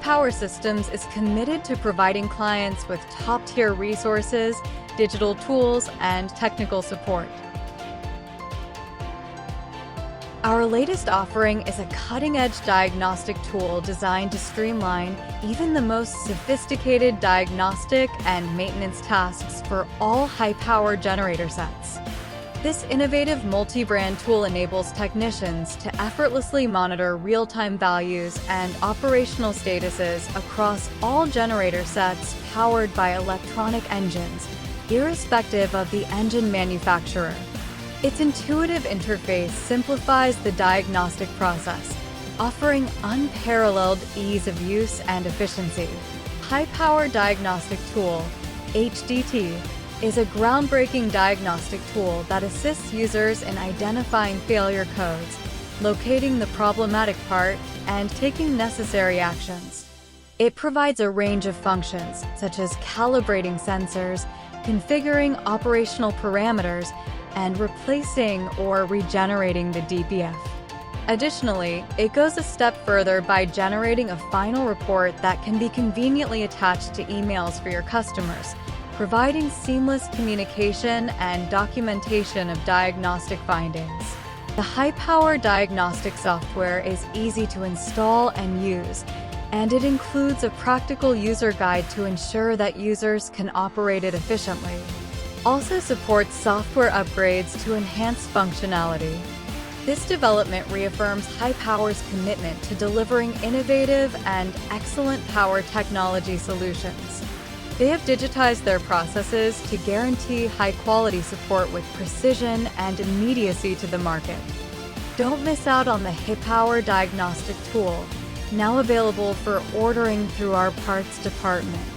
HIPOWER Systems is committed to providing clients with top-tier resources, digital tools, and technical support. Our latest offering is a cutting-edge diagnostic tool designed to streamline even the most sophisticated diagnostic and maintenance tasks for all high-power generator sets. This innovative multi-brand tool enables technicians to effortlessly monitor real-time values and operational statuses across all generator sets powered by electronic engines, irrespective of the engine manufacturer. Its intuitive interface simplifies the diagnostic process, offering unparalleled ease of use and efficiency. High-Power Diagnostic Tool, HDT, is a groundbreaking diagnostic tool that assists users in identifying failure codes, locating the problematic part, and taking necessary actions. It provides a range of functions, such as calibrating sensors, configuring operational parameters, and replacing or regenerating the DPF. Additionally, it goes a step further by generating a final report that can be conveniently attached to emails for your customers, providing seamless communication and documentation of diagnostic findings. The high-power diagnostic software is easy to install and use, and it includes a practical user guide to ensure that users can operate it efficiently. Also supports software upgrades to enhance functionality. This development reaffirms HIPOWER's commitment to delivering innovative and excellent power technology solutions. They have digitized their processes to guarantee high-quality support with precision and immediacy to the market. Don't miss out on the HIPOWER Diagnostic Tool, now available for ordering through our parts department.